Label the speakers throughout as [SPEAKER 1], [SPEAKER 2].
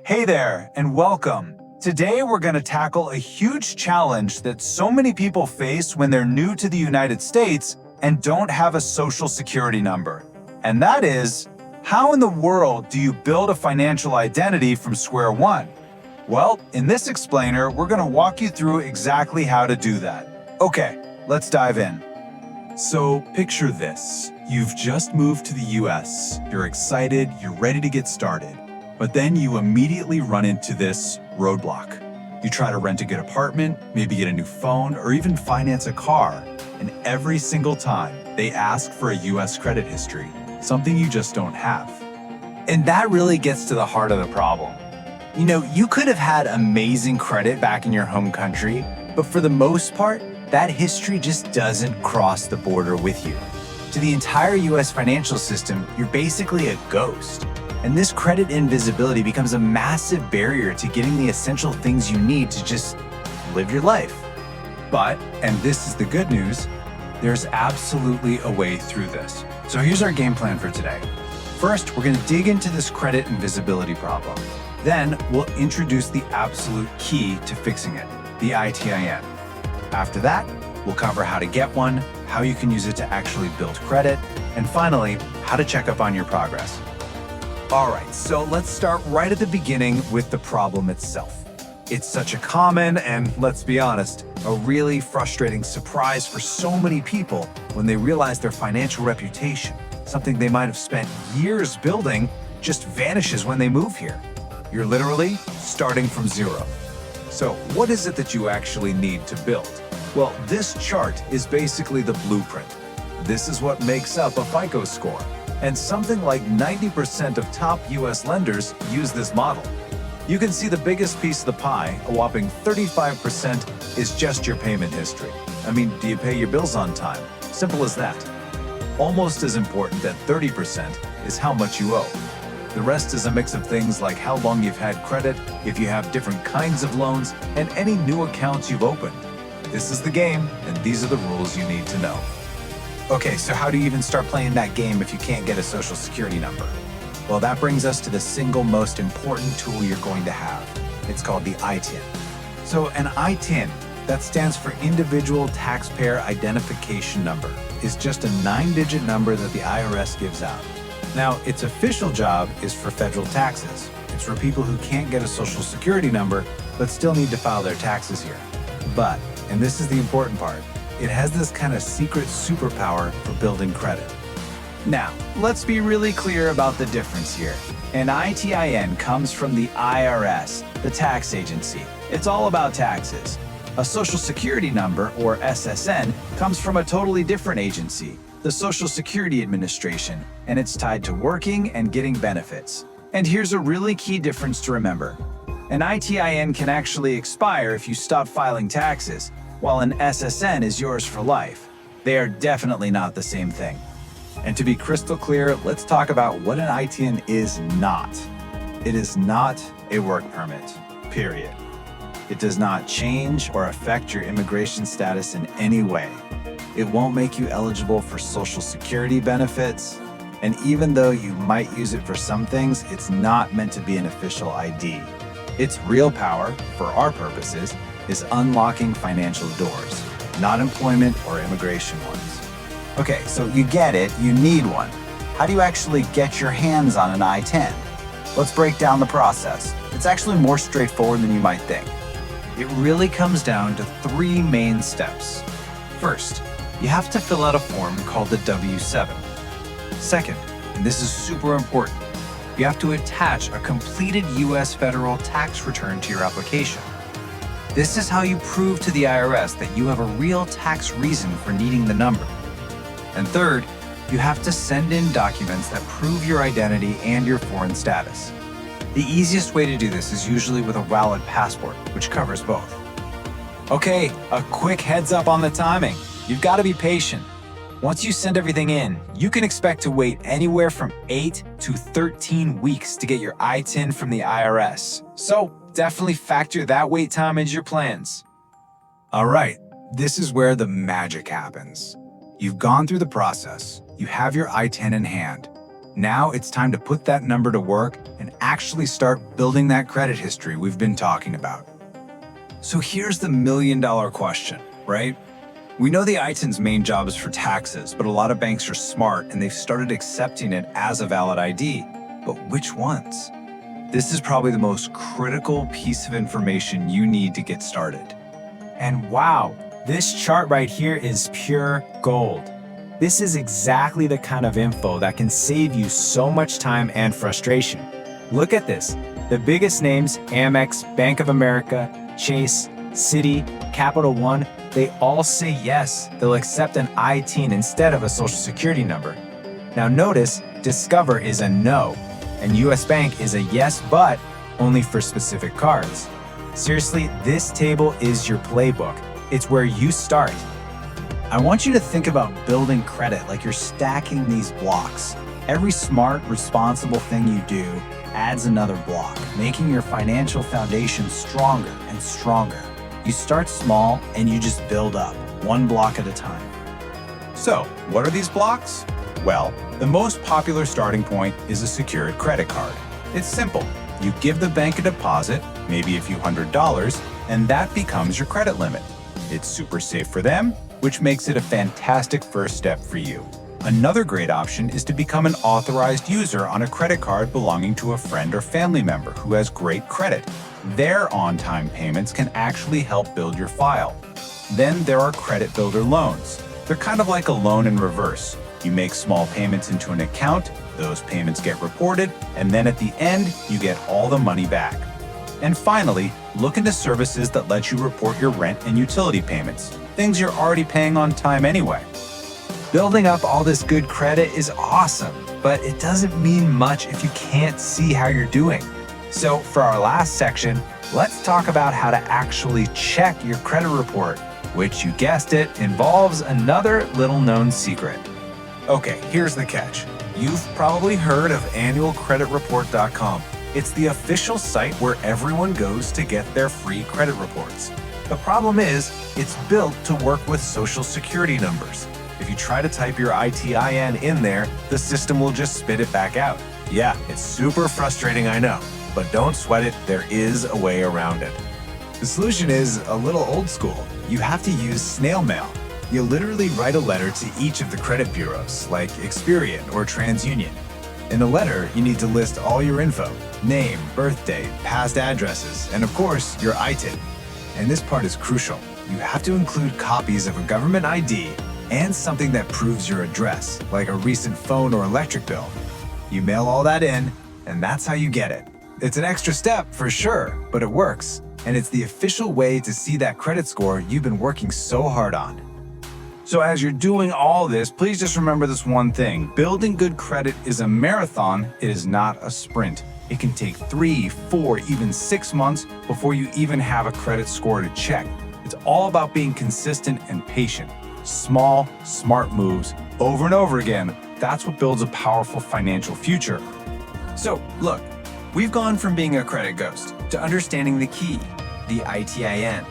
[SPEAKER 1] Hey there, and welcome. Today we're going to tackle a huge challenge that so many people face when they're new to the United States and don't have a social security number. And that is, how in the world do you build a financial identity from square one? Well, in this explainer, we're going to walk you through exactly how to do that. Okay, let's dive in.
[SPEAKER 2] So picture this. You've just moved to the US. You're excited, you're ready to get started. But then you immediately run into this roadblock. You try to rent a good apartment, maybe get a new phone, or even finance a car. And every single time, they ask for a US credit history, something you just don't have.
[SPEAKER 1] And that really gets to the heart of the problem. You know, you could have had amazing credit back in your home country, but for the most part, that history just doesn't cross the border with you. To the entire US financial system, you're basically a ghost. And this credit invisibility becomes a massive barrier to getting the essential things you need to just live your life.
[SPEAKER 2] But, and this is the good news, there's absolutely a way through this.
[SPEAKER 1] So here's our game plan for today. First, we're going to dig into this credit invisibility problem. Then, we'll introduce the absolute key to fixing it, the ITIN. After that, we'll cover how to get one, how you can use it to actually build credit, and finally, how to check up on your progress. All right, so let's start right at the beginning with the problem itself. It's such a common and, let's be honest, a really frustrating surprise for so many people when they realize their financial reputation, something they might have spent years building, just vanishes when they move here. You're literally starting from zero. So what is it that you actually need to build? Well, this chart is basically the blueprint. This is what makes up a FICO score. And something like 90% of top US lenders use this model. You can see the biggest piece of the pie, a whopping 35%, is just your payment history. I mean, do you pay your bills on time? Simple as that. Almost as important at 30% is how much you owe. The rest is a mix of things like how long you've had credit, if you have different kinds of loans, and any new accounts you've opened. This is the game, and these are the rules you need to know. Okay, so how do you even start playing that game if you can't get a social security number? Well, that brings us to the single most important tool you're going to have. It's called the ITIN. So an ITIN, that stands for Individual Taxpayer Identification Number, is just a 9-digit number that the IRS gives out. Now, its official job is for federal taxes. It's for people who can't get a social security number, but still need to file their taxes here. But, and this is the important part, it has this kind of secret superpower for building credit. Now, let's be really clear about the difference here. An ITIN comes from the IRS, the tax agency. It's all about taxes. A Social Security number, or SSN, comes from a totally different agency, the Social Security Administration, and it's tied to working and getting benefits. And here's a really key difference to remember. An ITIN can actually expire if you stop filing taxes, while an SSN is yours for life. They are definitely not the same thing. And to be crystal clear, let's talk about what an ITIN is not. It is not a work permit, period. It does not change or affect your immigration status in any way. It won't make you eligible for Social Security benefits. And even though you might use it for some things, it's not meant to be an official ID. Its real power, for our purposes, is unlocking financial doors, not employment or immigration ones. Okay, so you get it, you need one. How do you actually get your hands on an ITIN? Let's break down the process. It's actually more straightforward than you might think. It really comes down to 3 main steps. First, you have to fill out a form called the W-7. Second, and this is super important, you have to attach a completed US federal tax return to your application. This is how you prove to the IRS that you have a real tax reason for needing the number. And third, you have to send in documents that prove your identity and your foreign status. The easiest way to do this is usually with a valid passport, which covers both. Okay, a quick heads up on the timing. You've got to be patient. Once you send everything in, you can expect to wait anywhere from 8 to 13 weeks to get your ITIN from the IRS. So definitely factor that wait time into your plans. All right, this is where the magic happens. You've gone through the process, you have your ITIN in hand. Now it's time to put that number to work and actually start building that credit history we've been talking about. So here's the million-dollar question, right? We know the ITIN's main job is for taxes, but a lot of banks are smart and they've started accepting it as a valid ID. But which ones? This is probably the most critical piece of information you need to get started.
[SPEAKER 3] And wow, this chart right here is pure gold. This is exactly the kind of info that can save you so much time and frustration. Look at this. The biggest names, Amex, Bank of America, Chase, Citi, Capital One, they all say yes, they'll accept an ITIN instead of a social security number. Now notice, Discover is a no, and US Bank is a yes, but only for specific cards. Seriously, this table is your playbook. It's where you start.
[SPEAKER 1] I want you to think about building credit like you're stacking these blocks. Every smart, responsible thing you do adds another block, making your financial foundation stronger and stronger. You start small and you just build up, one block at a time.
[SPEAKER 2] So, what are these blocks? Well, the most popular starting point is a secured credit card. It's simple. You give the bank a deposit, maybe a few $100s, and that becomes your credit limit. It's super safe for them, which makes it a fantastic first step for you. Another great option is to become an authorized user on a credit card belonging to a friend or family member who has great credit. Their on-time payments can actually help build your file. Then there are credit builder loans. They're kind of like a loan in reverse. You make small payments into an account, those payments get reported, and then at the end, you get all the money back. And finally, look into services that let you report your rent and utility payments, things you're already paying on time anyway.
[SPEAKER 3] Building up all this good credit is awesome, but it doesn't mean much if you can't see how you're doing. So for our last section, let's talk about how to actually check your credit report, which, you guessed it, involves another little-known secret.
[SPEAKER 1] Okay, here's the catch. You've probably heard of annualcreditreport.com. It's the official site where everyone goes to get their free credit reports. The problem is, it's built to work with social security numbers. If you try to type your ITIN in there, the system will just spit it back out. Yeah, it's super frustrating, I know, but don't sweat it, there is a way around it. The solution is a little old school. You have to use snail mail. You literally write a letter to each of the credit bureaus, like Experian or TransUnion. In the letter, you need to list all your info: name, birthday, past addresses, and of course, your ITIN. And this part is crucial. You have to include copies of a government ID and something that proves your address, like a recent phone or electric bill. You mail all that in, and that's how you get it. It's an extra step for sure, but it works. And it's the official way to see that credit score you've been working so hard on. So as you're doing all this, please just remember this one thing. Building good credit is a marathon, it is not a sprint. It can take 3, 4, even 6 months before you even have a credit score to check. It's all about being consistent and patient. Small, smart moves over and over again. That's what builds a powerful financial future. So look, we've gone from being a credit ghost to understanding the key, the ITIN.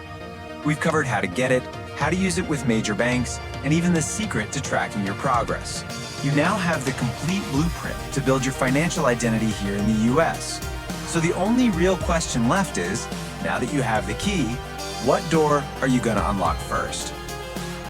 [SPEAKER 1] We've covered how to get it, how to use it with major banks, and even the secret to tracking your progress. You now have the complete blueprint to build your financial identity here in the US. So the only real question left is, now that you have the key, what door are you going to unlock first?